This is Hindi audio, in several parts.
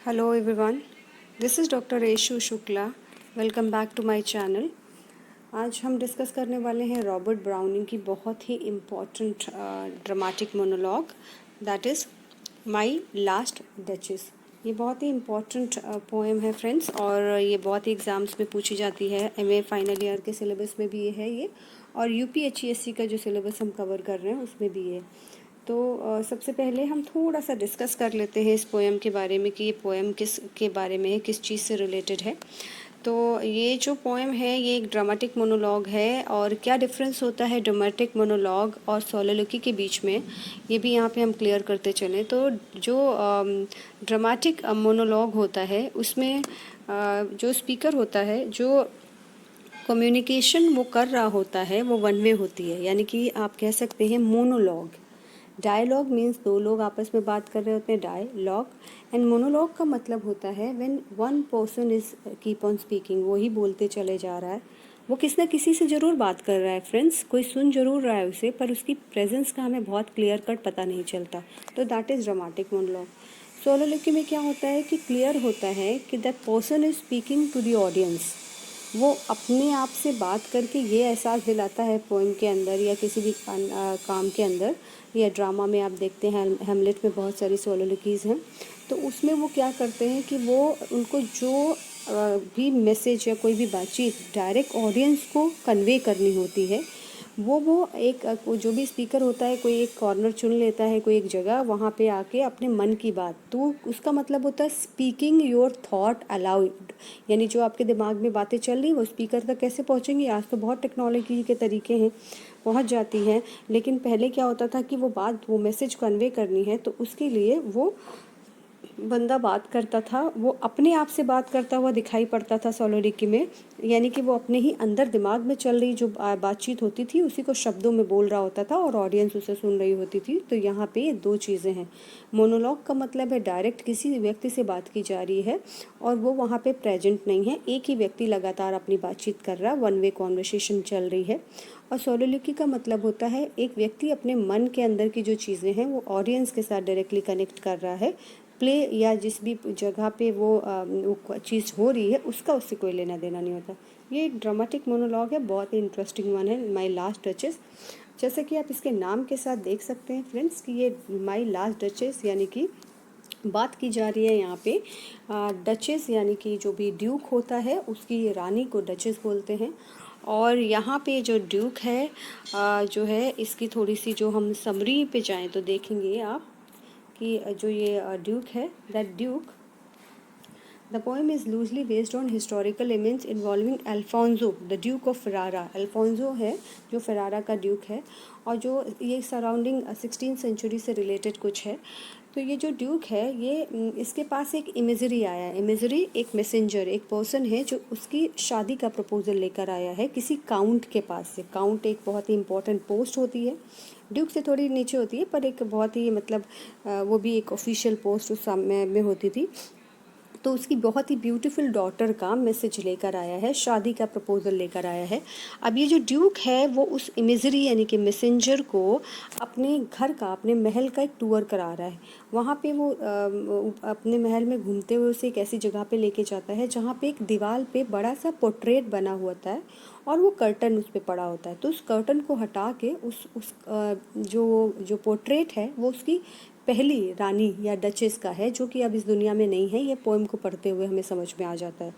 Hello everyone, this is Dr. Reshu Shukla. Welcome back to my channel. आज हम डिस्कस करने वाले हैं रॉबर्ट ब्राउनिंग की बहुत ही important dramatic monologue that is My Last Duchess. ये बहुत ही इम्पॉर्टेंट पोएम है फ्रेंड्स, और ये बहुत ही एग्ज़ाम्स में पूछी जाती है। एमए फाइनल ईयर के सिलेबस में भी ये है ये, और यूपीएचईएससी का जो सिलेबस हम कवर कर रहे हैं उसमें भी ये। तो सबसे पहले हम थोड़ा सा डिस्कस कर लेते हैं इस पोएम के बारे में कि ये पोएम किस के बारे में है, किस चीज़ से रिलेटेड है। तो ये जो पोएम है ये एक ड्रामेटिक मोनोलॉग है, और क्या डिफरेंस होता है ड्रामेटिक मोनोलॉग और सोलोलोकी के बीच में, ये भी यहाँ पे हम क्लियर करते चलें। तो जो ड्रामेटिक मोनोलॉग होता है उसमें जो स्पीकर होता है, जो कम्युनिकेशन वो कर रहा होता है वो वन वे होती है, यानी कि आप कह सकते हैं मोनोलॉग। डायलॉग मीन्स दो लोग आपस में बात कर रहे होते हैं, डायलॉग। एंड मोनोलॉग का मतलब होता है when one person is keep on speaking, वो ही बोलते चले जा रहा है, वो किसी न किसी से ज़रूर बात कर रहा है फ्रेंड्स, कोई सुन जरूर रहा है उसे, पर उसकी प्रेजेंस का हमें बहुत क्लियर कट पता नहीं चलता। तो that is dramatic monologue. Soliloquy में क्या होता है कि क्लियर होता है कि that person is speaking to the audience, वो अपने आप से बात करके ये एहसास दिलाता है पोएम के अंदर या किसी भी काम के अंदर, या ड्रामा में आप देखते हैं हेमलेट में बहुत सारी सोलोलोकीज़ हैं। तो उसमें वो क्या करते हैं कि वो उनको जो भी मैसेज या कोई भी बातचीत डायरेक्ट ऑडियंस को कन्वे करनी होती है, वो एक जो भी स्पीकर होता है कोई एक कॉर्नर चुन लेता है, कोई एक जगह, वहाँ पे आके अपने मन की बात, तो उसका मतलब होता है स्पीकिंग योर थॉट अलाउड, यानी जो आपके दिमाग में बातें चल रही वो स्पीकर तक कैसे पहुँचेंगी। आज तो बहुत टेक्नोलॉजी के तरीके हैं, पहुँच जाती हैं, लेकिन पहले क्या होता था कि वो मैसेज कन्वे करनी है तो उसके लिए वो बंदा बात करता था, वो अपने आप से बात करता हुआ दिखाई पड़ता था सोलोलोकी में, यानी कि वो अपने ही अंदर दिमाग में चल रही जो बातचीत होती थी उसी को शब्दों में बोल रहा होता था और ऑडियंस उसे सुन रही होती थी। तो यहाँ पे दो चीज़ें हैं। मोनोलॉग का मतलब है डायरेक्ट किसी व्यक्ति से बात की जा रही है और वो वहाँ पे प्रेजेंट नहीं है, एक ही व्यक्ति लगातार अपनी बातचीत कर रहा है, वन वे कॉन्वर्सेशन चल रही है। और सोलोलोकी का मतलब होता है एक व्यक्ति अपने मन के अंदर की जो चीज़ें हैं वो ऑडियंस के साथ डायरेक्टली कनेक्ट कर रहा है, प्ले या जिस भी जगह पे वो चीज़ हो रही है उसका उससे कोई लेना देना नहीं होता। ये एक ड्रामेटिक मोनोलॉग है, बहुत ही इंटरेस्टिंग वन है, माई लास्ट डचेस। जैसे कि आप इसके नाम के साथ देख सकते हैं फ्रेंड्स कि ये माई लास्ट डचेस, यानी कि बात की जा रही है यहाँ पे डचेस, यानी कि जो भी ड्यूक होता है उसकी रानी को डचेस बोलते हैं। और यहाँ पे जो ड्यूक है जो है इसकी थोड़ी सी जो हम समरी पे जाएं तो देखेंगे आप कि जो ये ड्यूक है, that Duke, the poem is loosely based on historical events involving Alfonso the Duke of Ferrara. Alfonso है जो फेरारा का ड्यूक है, और जो ये सराउंडिंग 16वीं सेंचुरी से रिलेटेड कुछ है। तो ये जो ड्यूक है ये इसके पास एक इमेजरी आया है। इमेजरी एक मैसेंजर, एक पर्सन है जो उसकी शादी का प्रपोजल लेकर आया है किसी काउंट के पास से। काउंट एक बहुत ही इंपॉर्टेंट पोस्ट होती है, ड्यूक से थोड़ी नीचे होती है, पर एक बहुत ही मतलब वो भी एक ऑफिशियल पोस्ट उस समय में होती थी। तो उसकी बहुत ही ब्यूटीफुल डॉटर का मैसेज लेकर आया है, शादी का प्रपोजल लेकर आया है। अब ये जो ड्यूक है वो उस इमेजरी यानी कि मैसेंजर को अपने घर का, अपने महल का एक टूर करा रहा है। वहाँ पे वो अपने महल में घूमते हुए उसे एक ऐसी जगह पे लेके जाता है जहाँ पे एक दीवार पे बड़ा सा पोर्ट्रेट बना हुआ होता है और वो कर्टन उस पर पड़ा होता है। तो उस कर्टन को हटा के जो पोर्ट्रेट है वो उसकी पहली रानी या डचेस का है, जो कि अब इस दुनिया में नहीं है। ये पोएम को पढ़ते हुए हमें समझ में आ जाता है।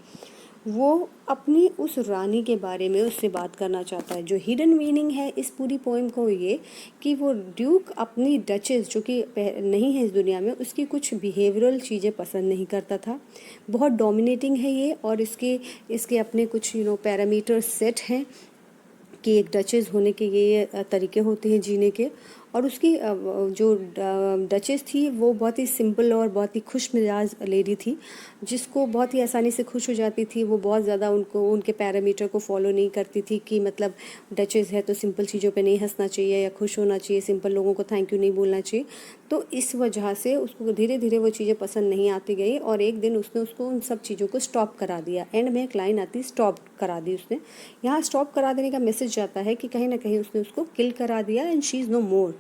वो अपनी उस रानी के बारे में उससे बात करना चाहता है। जो हिडन मीनिंग है इस पूरी पोएम को ये कि वो ड्यूक अपनी डचेस जो कि नहीं है इस दुनिया में, उसकी कुछ बिहेवियरल चीज़ें पसंद नहीं करता था। बहुत डोमिनेटिंग है ये, और इसके अपने कुछ पैरामीटर सेट हैं कि एक डचेस होने के ये तरीके होते हैं जीने के। और उसकी जो डचेस थी वो बहुत ही सिंपल और बहुत ही खुश मिजाज लेडी थी, जिसको बहुत ही आसानी से खुश हो जाती थी। वो बहुत ज़्यादा उनके पैरामीटर को फॉलो नहीं करती थी कि मतलब डचेस है तो सिंपल चीज़ों पे नहीं हंसना चाहिए या खुश होना चाहिए, सिंपल लोगों को थैंक यू नहीं बोलना चाहिए। तो इस वजह से उसको धीरे धीरे वो चीज़ें पसंद नहीं आती गई, और एक दिन उसने उसको उन सब चीज़ों को स्टॉप करा दिया। एंड में एक लाइन आती, स्टॉप करा दी उसने। यहाँ स्टॉप करा देने का मैसेज जाता है कि कहीं ना कहीं उसने उसको किल करा दिया, एंड शी इज़ नो मोर।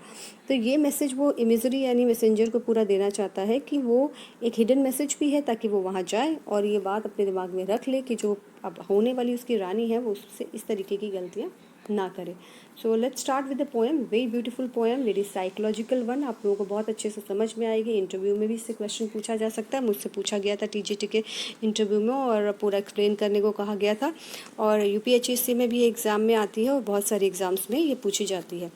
तो ये मैसेज वो इमेजरी यानी मैसेंजर को पूरा देना चाहता है कि वो एक हिडन मैसेज भी है, ताकि वो वहाँ जाए और ये बात अपने दिमाग में रख ले कि जो अब होने वाली उसकी रानी है वो उससे इस तरीके की गलतियाँ ना करे। So let's start with the poem, very beautiful poem, very psychological one, आप लोगों को बहुत अच्छे से समझ में आएगी। इंटरव्यू में भी इससे क्वेश्चन पूछा जा सकता है, मुझसे पूछा गया था टीजीटी के इंटरव्यू में और पूरा एक्सप्लेन करने को कहा गया था, और यूपीएचएससी में भी एग्ज़ाम में आती है और बहुत सारे एग्ज़ाम्स में ये पूछी जाती है।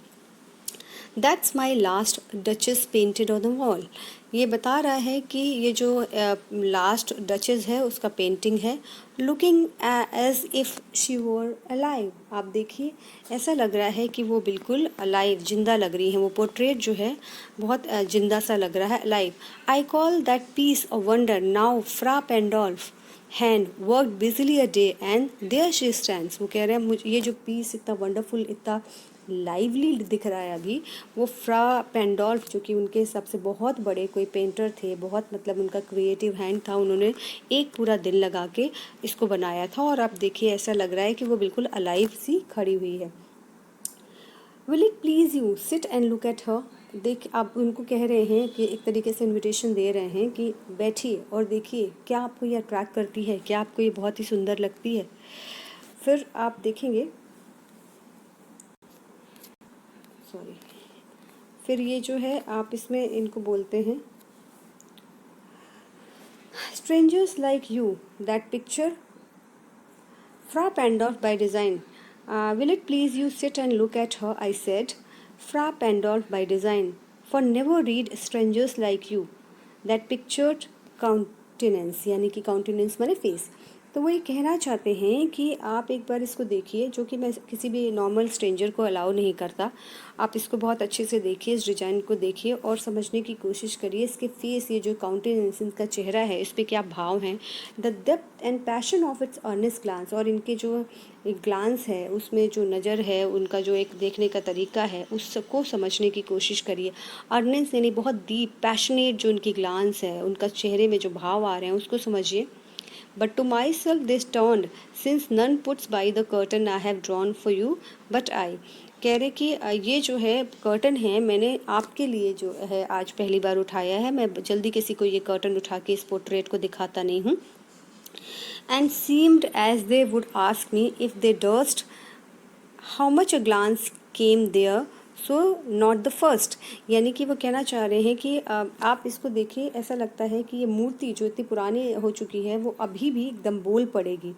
That's my Last duchess painted on the wall, ये बता रहा है कि ये जो लास्ट डचेस है उसका पेंटिंग है। Looking as if she were alive, आप देखिए ऐसा लग रहा है कि वो बिल्कुल अलाइव, जिंदा लग रही हैं। वो पोर्ट्रेट जो है बहुत जिंदा सा लग रहा है, alive. I call that piece of wonder now Fra Pandolf hand work busily a day and there she stands. वो कह रहे हैं मुझे ये जो पीस इतना वंडरफुल, इतना लाइवली दिख रहा है अभी, वो फ्रा पेंडोल्फ जो कि उनके सबसे बहुत बड़े कोई पेंटर थे, बहुत मतलब उनका क्रिएटिव हैंड था, उन्होंने एक पूरा दिन लगा के इसको बनाया था और आप देखिए ऐसा लग रहा है कि वो बिल्कुल अलाइव सी खड़ी हुई है। Will it please you sit and look at हर, देख आप उनको कह रहे हैं कि एक तरीके से इनविटेशन दे रहे हैं कि बैठिए और देखिए क्या आपको ये अट्रैक्ट करती है, क्या आपको ये बहुत ही सुंदर लगती है। फिर आप देखेंगे, सॉरी, फिर ये जो है आप इसमें इनको बोलते हैं strangers like you that picture Fra Pandolf by design, will it please you sit and look at her, I said Fra Pandolf by design for never read strangers like you that pictured countenance, यानी कि काउंटेनेंस माने फेस। तो वो ये कहना चाहते हैं कि आप एक बार इसको देखिए, जो कि मैं किसी भी नॉर्मल स्ट्रेंजर को अलाउ नहीं करता। आप इसको बहुत अच्छे से देखिए, इस डिज़ाइन को देखिए और समझने की कोशिश करिए इसके फेस, ये जो काउंटेनेंस इनका चेहरा है इस पर क्या भाव हैं, the depth and passion of its earnest glance, और इनके जो एक ग्लांस है उसमें जो नज़र है, उनका जो एक देखने का तरीका है उसको समझने की कोशिश करिए। अर्नेस्ट यानी बहुत डीप पैशनेट जो उनकी ग्लांस है, उनका चेहरे में जो भाव आ रहे हैं उसको समझिए। But to myself this turned, since none puts by the curtain I have drawn for you, but I. कह रहे कि ये जो है कर्टन है मैंने आपके लिए जो है आज पहली बार उठाया है, मैं जल्दी किसी को ये कर्टन उठा के इस पोर्ट्रेट को दिखाता नहीं हूँ। And seemed as they would ask me if they durst how much a glance came there, so not the first, यानी कि वो कहना चाह रहे हैं कि आप इसको देखिए, ऐसा लगता है कि ये मूर्ति जो इतनी पुरानी हो चुकी है वो अभी भी एकदम बोल पड़ेगी।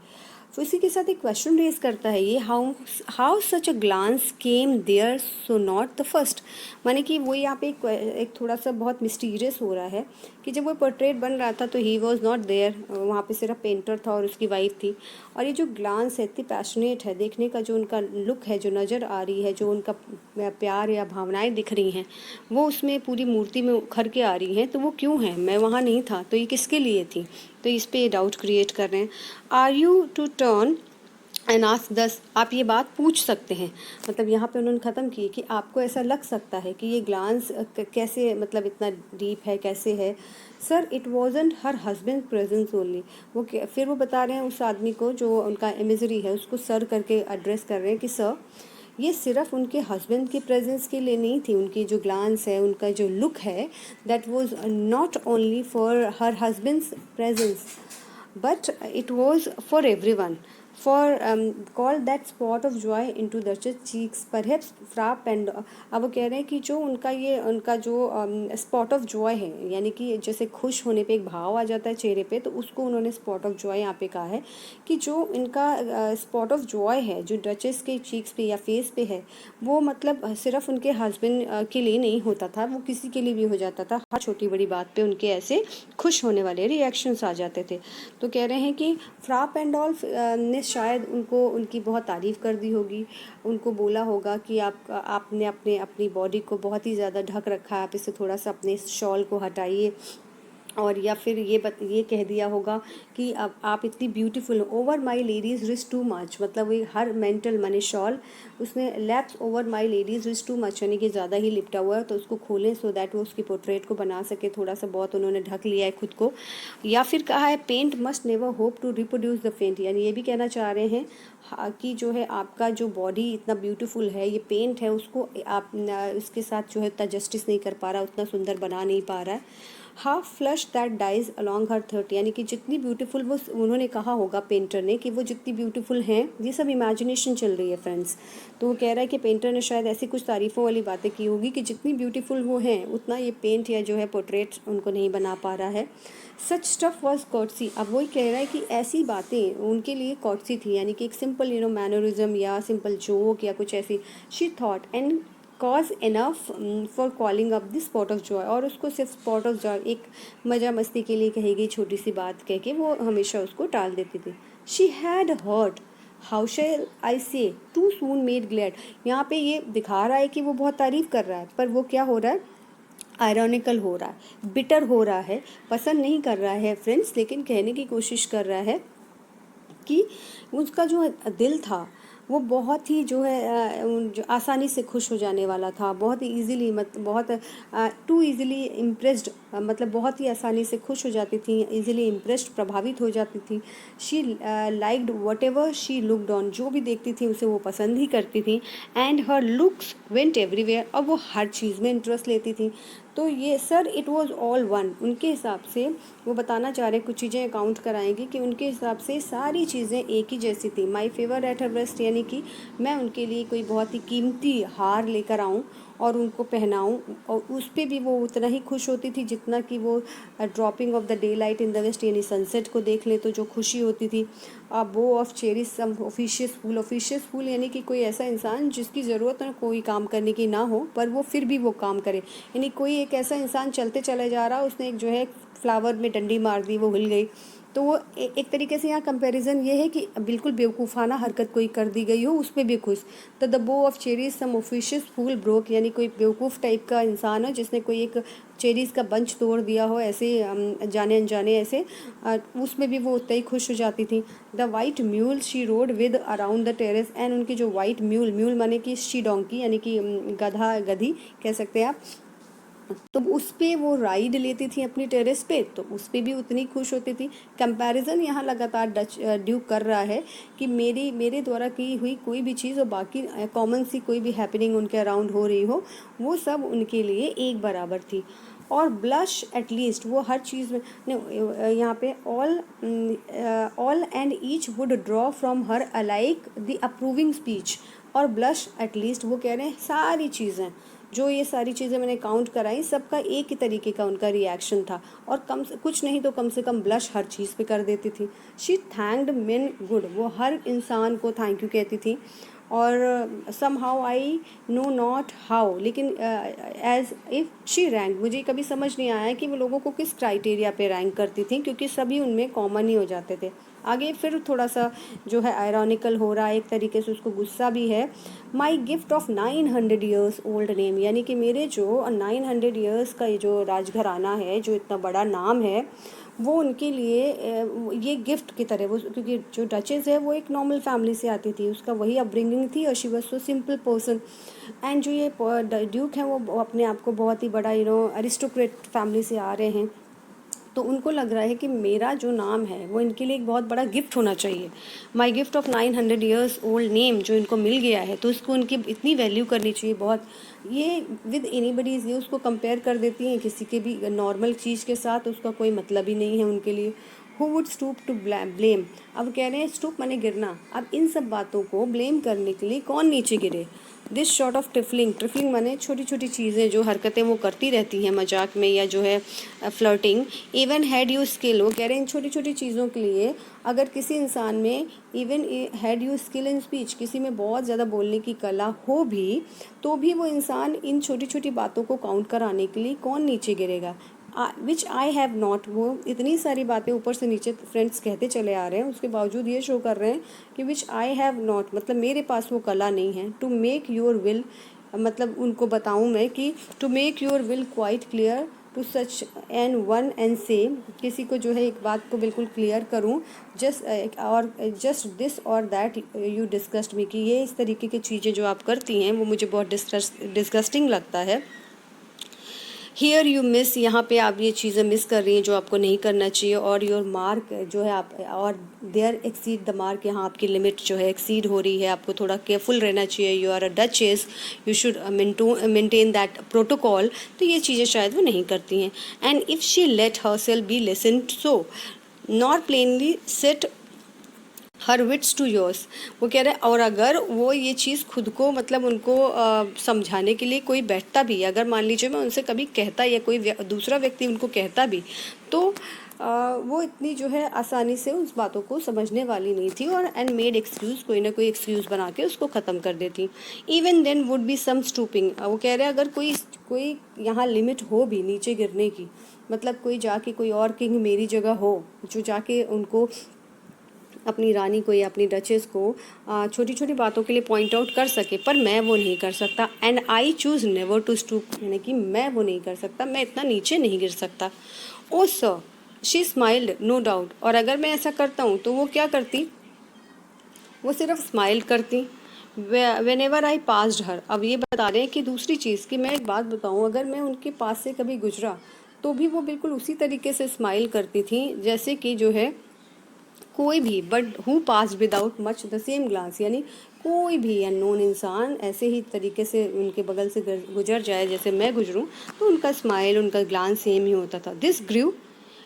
तो इसी के साथ एक क्वेश्चन रेज करता है ये, how such a glance came there so not the first, माने कि वो यहाँ पे एक थोड़ा सा बहुत मिस्टीरियस हो रहा है कि जब वो पोर्ट्रेट बन रहा था तो ही वॉज नॉट देयर, वहाँ पे सिर्फ पेंटर था और उसकी वाइफ थी। और ये जो ग्लांस है इतनी पैशनेट है, देखने का जो उनका लुक है, जो नज़र आ रही है, जो उनका प्यार या भावनाएं दिख रही हैं वो उसमें पूरी मूर्ति में उखर के आ रही हैं, तो वो क्यों है, मैं वहाँ नहीं था तो ये किसके लिए थी, तो इस पे डाउट क्रिएट कर रहे हैं। Are you to turn and ask thus, आप ये बात पूछ सकते हैं, मतलब यहाँ पे उन्होंने ख़त्म की कि आपको ऐसा लग सकता है कि ये ग्लांस कैसे मतलब इतना डीप है, कैसे है। Sir it wasn't her husband presence only, वो फिर वो बता रहे हैं उस आदमी को जो उनका इमेजरी है उसको सर करके एड्रेस कर रहे हैं कि सर ये सिर्फ उनके हस्बैंड की प्रेजेंस के लिए नहीं थी, उनकी जो ग्लांस है, उनका जो लुक है, that was not only for her husband's presence but it was for everyone, for call that spot of joy into Duchess cheeks perhaps frappe and अब वो कह रहे हैं कि जो उनका जो स्पॉट ऑफ जॉय है, यानी कि जैसे खुश होने पे एक भाव आ जाता है चेहरे पे, तो उसको उन्होंने स्पॉट ऑफ जॉय यहाँ पे कहा है कि जो इनका स्पॉट ऑफ जॉय है जो डचेस के चीक्स पे या फेस पे है, वो मतलब सिर्फ उनके हस्बैंड के लिए नहीं होता था, वो किसी के लिए भी हो जाता था। हर छोटी बड़ी बात पे उनके ऐसे खुश होने वाले रिएक्शंस आ जाते थे। तो कह रहे हैं कि फ्रा पेंडोल्फ ने शायद उनको उनकी बहुत तारीफ़ कर दी होगी, उनको बोला होगा कि आपने अपनी बॉडी को बहुत ही ज़्यादा ढक रखा है, आप इसे थोड़ा सा अपने शॉल को हटाइए और या फिर ये कह दिया होगा कि अब आप इतनी ब्यूटीफुल हो, over my ladies reach too much, मतलब वो हर मेंटल मनी शॉल उसने lapse over my ladies reach too much यानी कि ज़्यादा ही लिपटा हुआ है, तो उसको खोलें सो दैट वो उसकी पोर्ट्रेट को बना सके, थोड़ा सा बहुत उन्होंने ढक लिया है खुद को। या फिर कहा है paint must never hope to reproduce the paint, यानी ये भी कहना चाह रहे हैं कि जो है आपका जो बॉडी इतना ब्यूटीफुल है, ये पेंट है उसको आप इसके साथ जो है इतना जस्टिस नहीं कर पा रहा, उतना सुंदर बना नहीं पा रहा है। Half flush that dies along her 30, यानी कि जितनी ब्यूटीफुल वो, उन्होंने कहा होगा पेंटर ने कि वो जितनी ब्यूटीफुल हैं, ये सब इमेजिनेशन चल रही है फ्रेंड्स। तो वो कह रहा है कि पेंटर ने शायद ऐसी कुछ तारीफ़ों वाली बातें की होगी कि जितनी ब्यूटीफुल वो हैं उतना ये पेंट या जो है पोर्ट्रेट उनको नहीं बना पा रहा है। सच स्टफ वॉज कॉटसी, अब वही कह रहा है कि ऐसी बातें उनके लिए कॉटसी थी, यानी कि एक सिंपल मैनरिज्म या सिंपल जोक या कुछ ऐसी। She thought and cause enough for calling up this spot of Joy, और उसको सिर्फ स्पॉट ऑफ जॉय एक मज़ा मस्ती के लिए कही गई छोटी सी बात कह के वो हमेशा उसको टाल देती थी। She had heart how shall I say too soon made glad, यहाँ पे ये दिखा रहा है कि वो बहुत तारीफ़ कर रहा है, पर वो क्या हो रहा है, आयरॉनिकल हो रहा है, बिटर हो रहा है, पसंद नहीं कर रहा है फ्रेंड्स, लेकिन कहने की कोशिश कर रहा है कि उसका जो दिल था वो बहुत ही जो है जो आसानी से खुश हो जाने वाला था, बहुत ही ईज़िली, बहुत टू ईज़िली इम्प्रेस्ड, मतलब बहुत ही आसानी से खुश हो जाती थी, ईज़िली इम्प्रेस्ड, प्रभावित हो जाती थी। She liked what ever she looked on, जो भी देखती थी उसे वो पसंद ही करती थी। And her looks went everywhere, और वो हर चीज़ में इंटरेस्ट लेती थी। तो ये sir it was all one, उनके हिसाब से वो बताना चाह रहे हैं, कुछ चीज़ें अकाउंट कराएंगी कि उनके हिसाब से सारी चीज़ें एक ही जैसी थी। My favour at her breast, यानी कि मैं उनके लिए कोई बहुत ही कीमती हार लेकर आऊँ और उनको पहनाऊँ, और उस पर भी वो उतना ही खुश होती थी जितना कि वो dropping of the daylight in the west यानी सनसेट को देख ले तो जो खुशी होती थी। बो ऑफ चेरिस सम ऑफिशियस फूल यानी कि कोई ऐसा इंसान जिसकी ज़रूरत ना कोई काम करने की ना हो, पर वो फिर भी वो काम करे, यानी कोई एक ऐसा इंसान चलते चले जा रहा, उसने एक जो है फ्लावर में डंडी मार दी, वो हिल गई, तो वो एक तरीके से यहाँ कंपैरिजन ये है कि बिल्कुल बेवकूफ़ाना हरकत कोई कर दी गई हो उस पर भी खुश। तो the bough of cherries some officious fool broke, यानी कोई बेवकूफ़ टाइप का इंसान हो जिसने कोई एक चेरीज़ का बंच तोड़ दिया हो ऐसे जाने अनजाने ऐसे, उसमें भी वो उतना ही खुश हो जाती थी। The white mule she road with around the terrace, and उनकी जो वाइट म्यूल माने कि शी डोंकी यानी कि गधा गधी कह सकते हैं आप, तो उस पर वो राइड लेती थी अपनी टेरेस पे, तो उस पर भी उतनी खुश होती थी। कंपैरिजन यहाँ लगातार ड्यूक कर रहा है कि मेरे द्वारा की हुई कोई भी चीज़ और बाकी कॉमन सी कोई भी हैपनिंग उनके अराउंड हो रही हो, वो सब उनके लिए एक बराबर थी। और ब्लश एटलीस्ट, वो हर चीज़ में यहाँ पे all and each would draw from her alike the approving speech, और ब्लश एटलीस्ट वो कह रहे हैं सारी चीज़ें, जो ये सारी चीज़ें मैंने काउंट कराई सबका एक ही तरीके का उनका रिएक्शन था, और कुछ नहीं तो कम से कम ब्लश हर चीज़ पे कर देती थी। शी थैंक्ड मेन गुड, वो हर इंसान को थैंक यू कहती थी। और somehow I know not how, लेकिन एज इफ़ शी रैंक, मुझे कभी समझ नहीं आया कि वो लोगों को किस क्राइटेरिया पे रैंक करती थी, क्योंकि सभी उनमें कॉमन ही हो जाते थे। आगे फिर थोड़ा सा जो है आयरॉनिकल हो रहा है, एक तरीके से उसको गुस्सा भी है। My gift of 900 years old name, यानी कि मेरे जो 900 ईयर्स का ये जो राजघराना है, जो इतना बड़ा नाम है, वो उनके लिए ये गिफ्ट की तरह, वो क्योंकि जो डचेस है वो एक नॉर्मल फैमिली से आती थी, उसका वही अपब्रिंगिंग थी, और she was so simple person. And जो ये ड्यूक है वो अपने आप को बहुत ही बड़ा अरिस्टोक्रेट फैमिली से आ रहे हैं, तो उनको लग रहा है कि मेरा जो नाम है वो इनके लिए एक बहुत बड़ा गिफ्ट होना चाहिए। My gift of 900 years old name जो इनको मिल गया है, तो उसको उनकी इतनी वैल्यू करनी चाहिए बहुत। ये विद एनीबडीज़, ये उसको कंपेयर कर देती हैं किसी के भी नॉर्मल चीज़ के साथ, उसका कोई मतलब ही नहीं है उनके लिए। Who would stoop to blame, अब कह रहे हैं स्टूप माने गिरना, अब इन सब बातों को ब्लेम करने के लिए कौन नीचे गिरे। दिस शॉर्ट ऑफ ट्रिफलिंग माने छोटी छोटी चीज़ें, जो हरकतें वो करती रहती हैं मजाक में या जो है flirting. Even had you skill, वो कह रहे हैं इन छोटी छोटी चीज़ों के लिए अगर किसी इंसान में even had you skill in speech, किसी में बहुत ज़्यादा बोलने की कला हो भी, तो भी वो इंसान इन छोटी छोटी बातों को काउंट कराने के लिए कौन नीचे गिरेगा। विच आई हैव नॉट, वो इतनी सारी बातें ऊपर से नीचे फ्रेंड्स कहते चले आ रहे हैं, उसके बावजूद ये शो कर रहे हैं कि विच आई हैव नॉट, मतलब मेरे पास वो कला नहीं है। टू मेक योर विल, मतलब उनको बताऊं मैं कि to make your will quite clear to such an one and say, किसी को जो है एक बात को बिल्कुल क्लियर करूं, जस्ट दिस और दैट यू डिस्कस्ड मी, कि ये इस तरीके की चीज़ें जो आप करती हैं वो मुझे बहुत डिस्गस्टिंग लगता है। हियर यू मिस, यहाँ पे आप ये चीज़ें मिस कर रही हैं जो आपको नहीं करना चाहिए, और योर मार्क जो है आप, और देयर एक्सीड द मार्क, यहाँ आपकी लिमिट जो है एक्सीड हो रही है, आपको थोड़ा केयरफुल रहना चाहिए। You are a duchess, you should maintain that protocol. तो ये चीज़ें शायद वो नहीं करती हैं। And if she let herself be lessoned so not plainly set her wits to yours, वो कह रहे हैं, और अगर वो ये चीज़ खुद को मतलब उनको समझाने के लिए कोई बैठता भी, अगर मान लीजिए मैं उनसे कभी कहता या कोई दूसरा व्यक्ति उनको कहता भी, तो वो इतनी जो है आसानी से उस बातों को समझने वाली नहीं थी, और एंड मेड एक्सक्यूज़, कोई ना कोई एक्सक्यूज़ बना के उसको ख़त्म कर देती। Even then would be some stooping, वो कह रहे हैं अगर कोई यहाँ लिमिट हो भी नीचे गिरने की, मतलब कोई जाके कोई और किंग मेरी जगह हो, जो जाके उनको अपनी रानी को या अपनी डचेस को छोटी छोटी बातों के लिए पॉइंट आउट कर सके, पर मैं वो नहीं कर सकता। And I choose never to stoop, यानी कि मैं वो नहीं कर सकता, मैं इतना नीचे नहीं गिर सकता। Oh sir, she smiled no doubt, और अगर मैं ऐसा करता हूँ तो वो क्या करती, वो सिर्फ स्माइल करती। वेन एवर आई पास्ड हर, अब ये बता रहे हैं कि दूसरी चीज़ कि मैं एक बात बताऊँ, अगर मैं उनके पास से कभी गुजरा तो भी वो बिल्कुल उसी तरीके से स्माइल करती थी जैसे कि जो है कोई भी, but who pass without much the same glance, यानी कोई भी अननोन इंसान ऐसे ही तरीके से उनके बगल से गुजर जाए जैसे मैं गुजरूं, तो उनका स्माइल, उनका ग्लांस सेम ही होता था। This grew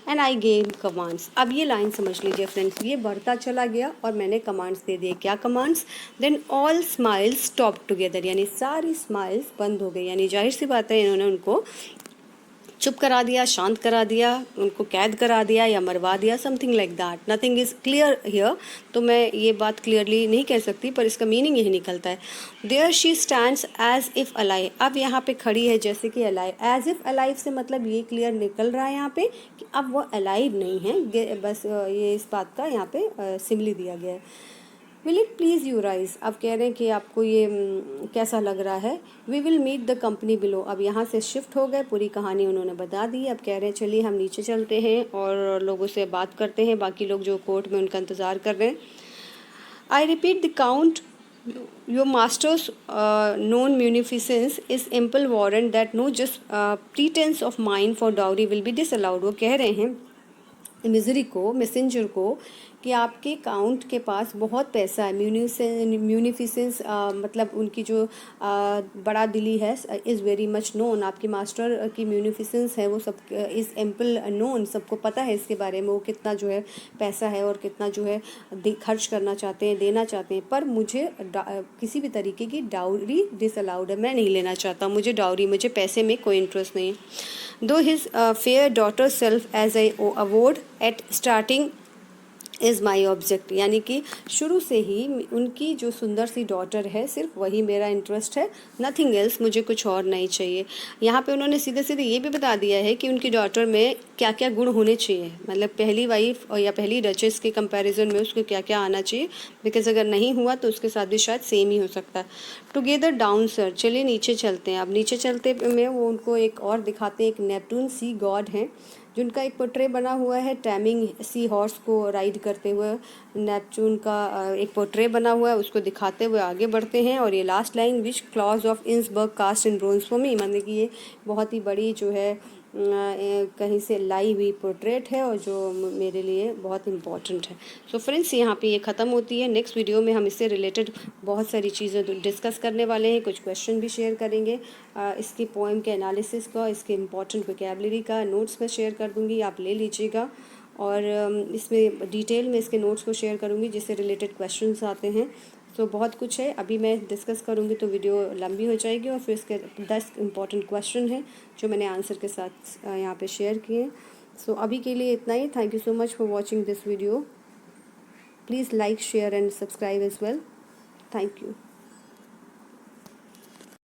and I gave commands, अब ये लाइन समझ लीजिए फ्रेंड्स, ये बढ़ता चला गया और मैंने कमांड्स दे दिए। क्या commands? Then all smiles stop together, यानी सारी स्माइल्स बंद हो गई, यानी जाहिर सी बात है इन्होंने उनको चुप करा दिया, शांत करा दिया, उनको कैद करा दिया या मरवा दिया, something like that. Nothing is clear here, तो मैं ये बात क्लियरली नहीं कह सकती, पर इसका मीनिंग यही निकलता है। There she stands as if alive, अब यहाँ पे खड़ी है जैसे कि अलाइव। एज इफ़ अलाइव से मतलब ये क्लियर निकल रहा है यहाँ पे कि अब वो अलाइव नहीं है, बस ये इस बात का यहाँ पे सिमली दिया गया है। Will it please you rise, अब कह रहे हैं कि आपको ये कैसा लग रहा है। We will meet the company below, अब यहाँ से शिफ्ट हो गए, पूरी कहानी उन्होंने बता दी। अब कह रहे हैं चलिए हम नीचे चलते हैं और लोगों से बात करते हैं, बाकी लोग जो कोर्ट में उनका इंतज़ार कर रहे हैं। I repeat the count your master's known munificence is ample warrant that no just pretence of mind for dowry will be disallowed. वो कह रहे हैं मिजरी को, मैसेंजर को, कि आपके काउंट के पास बहुत पैसा है। म्यूनिफिसेंस मतलब उनकी जो बड़ा दिली है, इज़ वेरी मच नोन, आपकी मास्टर की म्यूनिफिसेंस है वो सब इज़ एम्पल नोन, सबको पता है इसके बारे में, वो कितना जो है पैसा है और कितना जो है खर्च करना चाहते हैं, देना चाहते हैं। पर मुझे किसी भी तरीके की डाउरी डिसअलाउड है, मैं नहीं लेना चाहता, मुझे डाउरी, मुझे पैसे में कोई इंटरेस्ट नहीं है। Though his fair daughter self as I avowed at starting is my object, यानी कि शुरू से ही उनकी जो सुंदर सी डॉटर है सिर्फ वही मेरा इंटरेस्ट है, नथिंग एल्स, मुझे कुछ और नहीं चाहिए। यहाँ पे उन्होंने सीधे सीधे ये भी बता दिया है कि उनकी डॉटर में क्या क्या गुण होने चाहिए, मतलब पहली वाइफ या पहली डचेस के कंपैरिजन में उसको क्या क्या आना चाहिए, बिकॉज अगर नहीं हुआ तो उसके साथ भी शायद सेम ही हो सकता है। टुगेदर डाउन सर, चलिए नीचे चलते हैं। अब नीचे चलते में वो उनको एक और दिखाते हैं, एक नेपटून सी गॉड हैं जिनका एक पोर्ट्रे बना हुआ है, टैमिंग सी हॉर्स को राइड करते हुए नेपच्यून का एक पोर्ट्रे बना हुआ है, उसको दिखाते हुए आगे बढ़ते हैं। और ये last line, which Claus of Innsbruck cast in bronze for me, मतलब कि ये बहुत ही बड़ी जो है कहीं से लाई हुई पोर्ट्रेट है और जो मेरे लिए बहुत इम्पॉर्टेंट है। सो फ्रेंड्स, यहाँ पे ये ख़त्म होती है। नेक्स्ट वीडियो में हम इससे रिलेटेड बहुत सारी चीज़ें डिस्कस करने वाले हैं, कुछ क्वेश्चन भी शेयर करेंगे, इसकी पोएम के एनालिसिस का, इसके इम्पॉर्टेंट वोकैबुलरी का नोट्स मैं शेयर कर दूँगी, आप ले लीजिएगा। और इसमें डिटेल में इसके नोट्स को शेयर करूँगी जिससे रिलेटेड क्वेश्चंस आते हैं। तो बहुत कुछ है, अभी मैं डिस्कस करूँगी तो वीडियो लंबी हो जाएगी, और फिर इसके 10 इम्पॉर्टेंट क्वेश्चन हैं जो मैंने आंसर के साथ यहाँ पे शेयर किए। सो अभी के लिए इतना ही। Thank you so much for watching this video. Please like, share and subscribe as well. Thank you.